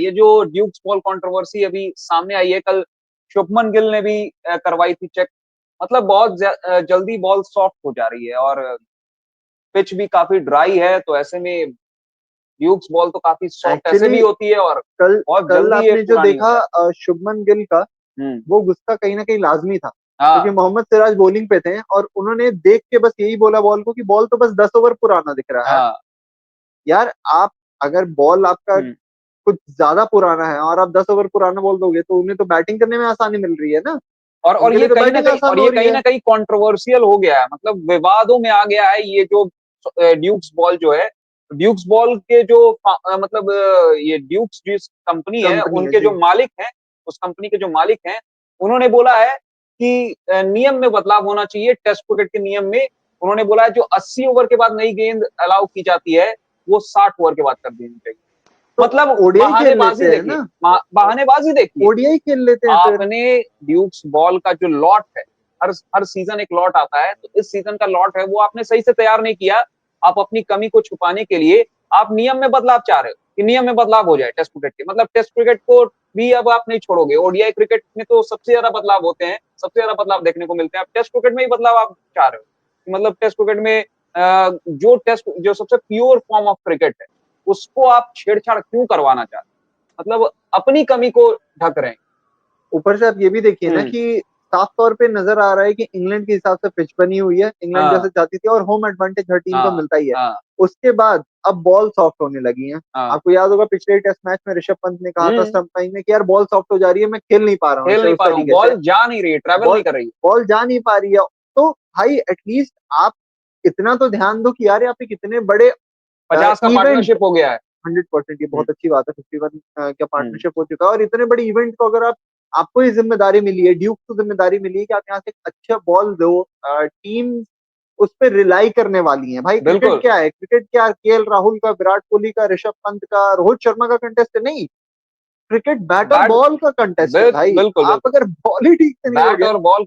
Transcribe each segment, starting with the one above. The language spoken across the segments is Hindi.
ये जो ड्यूक्स बॉल कंट्रोवर्सी अभी सामने आई है, कल शुभमन गिल ने भी करवाई थी चेक। मतलब बहुत जल्दी बॉल सॉफ्ट हो जा रही है और पिच भी काफी ड्राई है, तो ऐसे में ड्यूक्स बॉल तो काफी सॉफ्ट ऐसे एक्चुअली भी होती है और कल बहुत कल जल्दी ये आपने जो पुरानी हो देखा जाती शुभमन गिल का, है। वो गुस्सा कहीं ना कहीं लाजमी था, क्योंकि हाँ। मोहम्मद सिराज बॉलिंग पे थे और उन्होंने देख के बस यही बोला बॉल को कि बॉल तो बस 10 ओवर पुराना दिख रहा है। हाँ। यार आप, अगर बॉल आपका हम्म। कुछ ज्यादा पुराना है और आप 10 ओवर पुराना बॉल दोगे तो उन्हें तो बैटिंग करने में आसानी मिल रही है ना, और उनके ये लिए तो कहीं ना बैटिंग कहीं आसान और हो ये रही कहीं है। ना कहीं कंट्रोवर्शियल हो गया है, मतलब विवादों में आ गया है ये जो ड्यूक्स बॉल जो है। ड्यूक्स बॉल के जो मतलब ये ड्यूक्स जिस कंपनी है कंपनी है उनके जो जी। मालिक हैं, उस कंपनी के जो मालिक हैं, उन्होंने बोला है कि नियम में बदलाव होना चाहिए, टेस्ट क्रिकेट के नियम में। उन्होंने बोला है जो 80 ओवर के बाद नई गेंद अलाउ की जाती है, वो 60 ओवर के बाद कर देनी चाहिए। तो मतलब ओडीआई खेल बहानेबाजी लेते हैं देखिए, ना, बहानेबाजी देखिए। ओडीआई खेल लेते हैं फिर। आपने ड्यूक्स बॉल का जो लॉट है, हर हर सीजन एक लॉट आता है, तो इस सीजन का लॉट है वो आपने सही से तैयार नहीं किया। आप अपनी कमी को छुपाने के लिए आप नियम में बदलाव चाह रहे हो कि नियम में बदलाव हो जाए टेस्ट क्रिकेट के, मतलब टेस्ट क्रिकेट को भी अब आप नहीं छोड़ोगे। ओडीआई क्रिकेट में तो सबसे ज्यादा बदलाव होते हैं, सबसे ज्यादा बदलाव देखने को मिलते हैं, अब टेस्ट क्रिकेट में ही बदलाव आप चाह रहे हो। मतलब टेस्ट क्रिकेट में जो सबसे प्योर फॉर्म ऑफ क्रिकेट है, उसको आप छेड़छाड़ क्यों करवाना चाहते हैं? मतलब अपनी कमी को ढक रहे हैं। ऊपर से आप ये भी देखिए ना हम्म। कि साफ तौर पे नजर आ रहा है कि इंग्लैंड के हिसाब से पिच बनी हुई है, इंग्लैंड जैसे हाँ। चाहती थी, और होम एडवांटेज हर टीम को हाँ। मिलता ही है। हाँ। उसके बाद अब बॉल सॉफ्ट होने लगी है। हाँ। आपको याद होगा पिछले टेस्ट मैच में ऋषभ पंत ने कहा था हम्म। स्टंपाइंग में कि यार बॉल सॉफ्ट हो जा रही है, मैं खेल नहीं पा रहा हूँ खेल इसे नहीं उस पा रहा हूँ, तरीके से। बॉल जा नहीं रही है, ट्रेवल नहीं बॉल कर रही है। बॉल जा नहीं पा रही है। तो भाई एटलीस्ट आप इतना तो ध्यान दो कि यार यहाँ पे कितने बड़े 50 का इवेंट। पार्टनरशिप हो गया है। 100% ये हम्म। बहुत अच्छी बात है, 51 का हम्म। पार्टनरशिप हो चुका है, और इतने बड़े इवेंट को अगर आप, आपको ये जिम्मेदारी मिली है, ड्यूक को जिम्मेदारी मिली है कि आप यहाँ से एक अच्छा बॉल दो, टीम उस पर रिलाई करने वाली है। भाई क्रिकेट बिल्कुल। क्या है, क्रिकेट क्या केएल राहुल का, विराट कोहली का, ऋषभ पंत का, रोहित शर्मा का कंटेस्ट है नहीं। क्रिकेट बैट और बैट। बॉल का कंटेस्ट है भाई। बिल्कुल आप बिल्कुल। अगर बॉल ही ठीक से नहीं बैट दोगे, और बॉल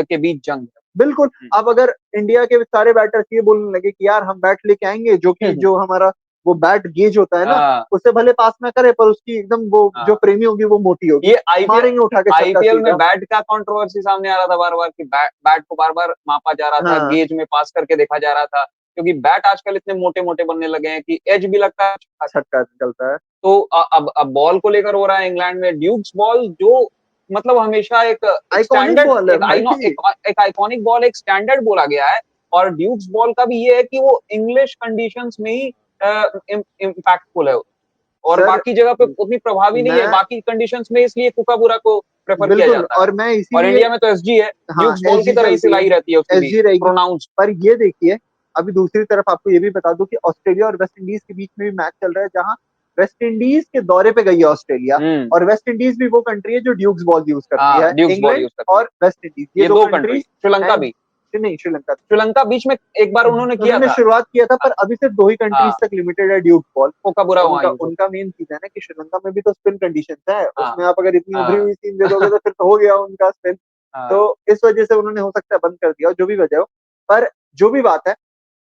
के बीच जंग बिल्कुल। है। अब अगर इंडिया के सारे बैटर्स ये बोलने लगे कि यार हम बैट लेके आएंगे जो कि जो हमारा वो बैट गेज होता है ना, हाँ। उससे भले पास में करे पर उसकी एकदम वो जो हाँ। फ्रेमी होगी वो मोटी होगी, ये आईपीएल मारेंगे उठा के छक्का आईपीएल में सीधा। बैट का कंट्रोवर्सी सामने आ रहा था बार बार कि बैट को बार बार मापा जा रहा था, हाँ, गेज में पास करके देखा जा रहा था, क्योंकि बैट आजकल इतने मोटे मोटे बनने लगे हैं कि एज भी लगता है। छक्का निकलता है। तो अब बॉल को लेकर हो रहा है इंग्लैंड में ड्यूक्स बॉल, जो मतलब हमेशा एक आइकॉनिक स्टैंडर्ड बॉल है भाई। एक आइकॉनिक बॉल, एक स्टैंडर्ड बोला गया है। और ड्यूक्स बॉल का भी ये है कि वो इंग्लिश कंडीशंस में ही इम्पैक्टफुल है, और सर बाकी जगह पे उतनी प्रभावी नहीं है मैं, बाकी कंडीशंस में, इसलिए कुकाबुरा को प्रेफर किया बिल्कुल, जाता है। और मैं और इसीलिए, इंडिया में तो एसजी है, हाँ ड्यूक्स बॉल की एसजी तरह ही चलती है, सिलाई रहती है उसकी भी, एसजी रहेगी। प्रोनाउंस। पर ये देखिए, अभी दूसरी तरफ आपको ये भी बता दूं कि ऑस्ट्रेलिया और वेस्ट इंडीज के बीच में भी मैच चल रहा है, जहां वेस्ट इंडीज के दौरे पे गई है ऑस्ट्रेलिया, हम्म। और वेस्ट इंडीज भी वो कंट्री है जो ड्यूक्स बॉल यूज करती हाँ, है। ड्यूक्स बॉल इंग्लैंड यूज करती है। और वेस्ट इंडीज, ये ये दो दो कंट्री, कंट्रीज श्रीलंका हैं। भी। नहीं, श्रीलंका, श्रीलंका बीच में एक बार उन्होंने किया उन्होंने था। शुरुआत किया था, पर अभी सिर्फ दो ही हाँ, कंट्रीज तक लिमिटेड है ड्यूक बॉल। कोकाबुरा वहां उनका यूज होता उनका मेन चीज है ना कि श्रीलंका में भी तो स्पिन कंडीशन है, है। हाँ। उसमें आप अगर इतनी उभरी हाँ। हुई सीम दे दोगे तो फिर तो हो गया उनका स्पिन। तो हाँ। इस वजह से उन्होंने हो सकता है बंद कर दिया हो, जो भी वजह हो। पर जो भी बात है,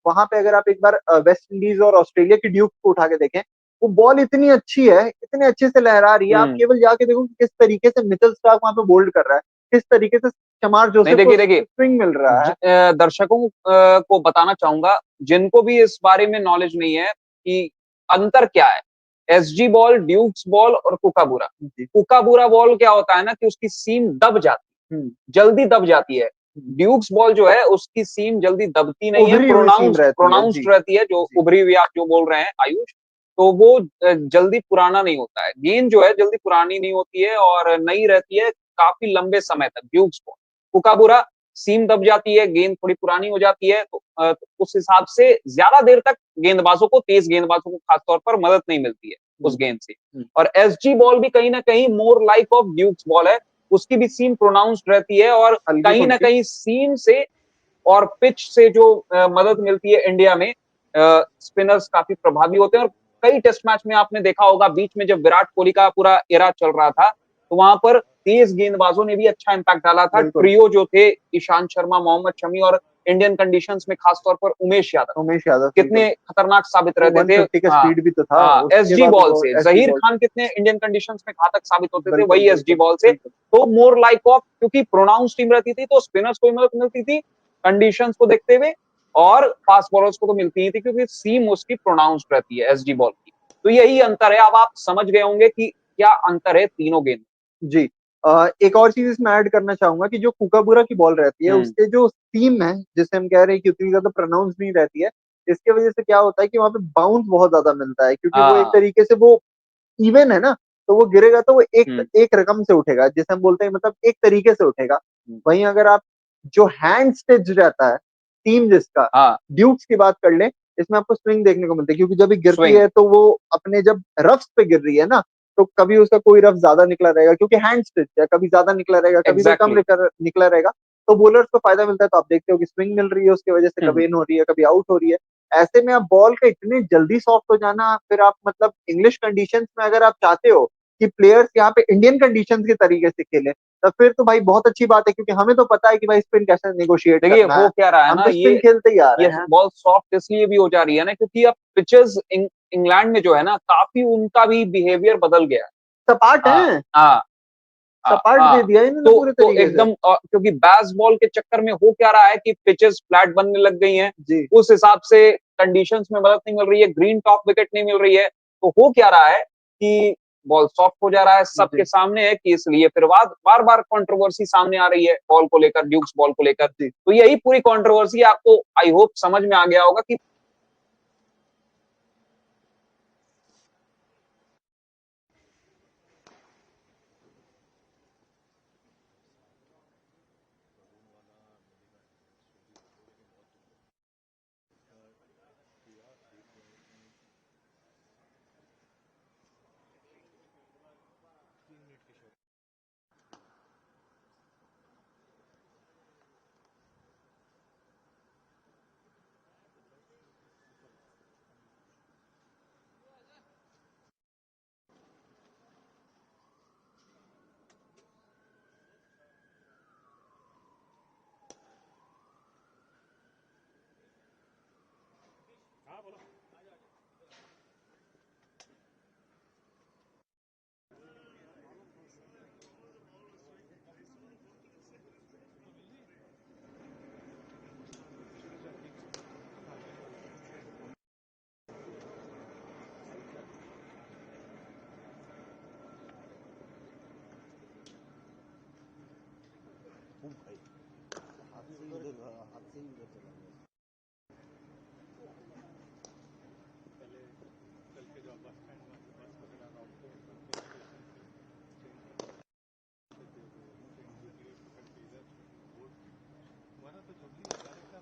वहां पे अगर आप एक बार वेस्ट इंडीज और ऑस्ट्रेलिया की ड्यूक को उठा के देखें, वो बॉल इतनी अच्छी है, इतने अच्छे से लहरा रही है, आप हम्म। केवल जाके देखो कि किस तरीके से मिचेल स्टार्क वहां पे बोल्ड कर रहा है, किस तरीके से शमार नहीं, जोसेफ को देखिए देखिए, स्विंग मिल रहा है। दर्शकों को बताना चाहूंगा जिनको भी इस बारे में नॉलेज नहीं है कि अंतर क्या है एसजी बॉल, ड्यूक्स बॉल और कुकाबुरा। जी। कुकाबुरा बॉल क्या होता है ना कि उसकी सीम दब जाती, हम्म। जल्दी दब जाती है। हम्म। ड्यूक्स बॉल जो है उसकी सीम जल्दी दबती नहीं है, उभरी हुई सीम प्रोनाउंस्ड रहती है जी। प्रोनाउंस्ड रहती है, जो जी। उभरी हुई आप जो बोल रहे हैं आयुष। तो वो जल्दी पुराना नहीं होता है, गेंद जो है जल्दी पुरानी नहीं होती है और नई रहती है काफी लंबे समय तक ड्यूक्स बॉल। कुकाबुरा सीम दब जाती है, गेंद थोड़ी पुरानी हो जाती है, तो उस हिसाब से ज्यादा देर तक गेंदबाजों को, तेज गेंदबाजों को खासतौर पर मदद नहीं मिलती है उस हम्म। गेंद से। हम्म। और एसजी बॉल भी कहीं ना कहीं more like of Dukes ball है, उसकी भी सीम प्रोनाउंस्ड रहती है, और हल्की कहीं ना फुल्की। कहीं सीम से और पिच से जो मदद मिलती है इंडिया में, स्पिनर्स काफी प्रभावी होते हैं। और कई टेस्ट मैच में आपने देखा होगा बीच में जब विराट कोहली का पूरा एरा चल रहा था, तो वहां पर तेज गेंदबाजों ने भी अच्छा इंपैक्ट डाला था। बिल्कुल। ट्रियो जो थे ईशांत शर्मा, मोहम्मद शमी और इंडियन कंडीशंस में, खासतौर पर उमेश यादव कितने खतरनाक साबित रहते थे। 150 का स्पीड भी तो था। हाँ, एसजी बॉल से जहीर बॉल खान कितने इंडियन कंडीशंस में घातक साबित होते थे, बिल्कुल, वही एसजी बिल्कुल, बॉल से। बिल्कुल। तो मोर लाइक ऑफ, क्योंकि प्रोनाउंस टीम रहती थी तो स्पिनर्स को भी मदद मिलती थी कंडीशंस को देखते हुए, और फास्ट बॉलर्स को तो मिलती ही थी क्योंकि सीम उसकी प्रोनाउंस्ड रहती है एसजी बॉल की। तो यही अंतर है। अब आप समझ गए होंगे कि क्या अंतर है तीनों गेंद। जी। एक और चीज इसमें ऐड करना चाहूंगा कि जो कूकाबूरा की बॉल रहती है उसके जो सीम है, जिसे हम कह रहे हैं कि उतनी ज्यादा प्रोनाउंस नहीं रहती है, इसके वजह से क्या होता है कि वहां पे बाउंस बहुत ज्यादा मिलता है, क्योंकि वो एक हाँ, तरीके से वो इवन है ना, तो वो गिरेगा तो वो एक हम्म, एक रकम से उठेगा, जिसे हम बोलते हैं मतलब एक तरीके से उठेगा। हम्म, वहीं अगर आप जो हैंड स्टिच रहता है, टीम जिसका हाँ, ड्यूक्स की बात कर ले, इसमें आपको स्विंग देखने को मिलता है, क्योंकि जब ये गिरती स्विंग, है तो वो अपने जब रफ्स पे गिर रही है ना, तो कभी उसका कोई रफ ज्यादा निकला रहेगा क्योंकि हैंड स्टिच है, कभी ज्यादा निकला रहेगा, कभी कोई कम एग्जैक्टली। निकला रहेगा। तो बॉलर्स को फायदा मिलता है, तो आप देखते हो कि स्विंग मिल रही है, उसकी वजह से कभी इन हो रही है, कभी आउट हो रही है। ऐसे में आप बॉल का इतने जल्दी सॉफ्ट हो जाना, फिर आप मतलब इंग्लिश कंडीशंस में अगर आप चाहते हो कि प्लेयर्स यहाँ पे इंडियन कंडीशंस के तरीके से खेले, तो फिर तो भाई बहुत अच्छी बात है, क्योंकि हमें तो पता है कि भाई स्पिन कैसे नेगोशिएट देखिए करना हो है। क्या रहा है हम ना, तो स्पिन खेलते ही आ ये रहे हैं। बॉल सॉफ्ट इसलिए भी हो जा रही है ना, क्योंकि अब पिचेस इंग्लैंड में जो है ना, काफी उनका भी बिहेवियर बदल गया है। सपाट हाँ, है, हाँ, हाँ, सपाट दे हाँ। दिया इन्होंने तो पूरे तो तरीके से। एकदम क्योंकि बैस बॉल के चक्कर में हो क्या रहा है कि पिचेस फ्लैट बनने लग गई हैं, जी उस हिसाब से कंडीशंस में मदद नहीं मिल रही है, ग्रीन टॉप विकेट नहीं मिल रही है, तो हो क्या रहा है कि बॉल सॉफ्ट हो जा रहा है, सबके जी सामने है, कि इसलिए फिर बार बार कंट्रोवर्सी सामने आ रही है बॉल को लेकर, ड्यूक्स बॉल को लेकर। जी। तो यही पूरी कंट्रोवर्सी आपको आई होप समझ में आ गया होगा कि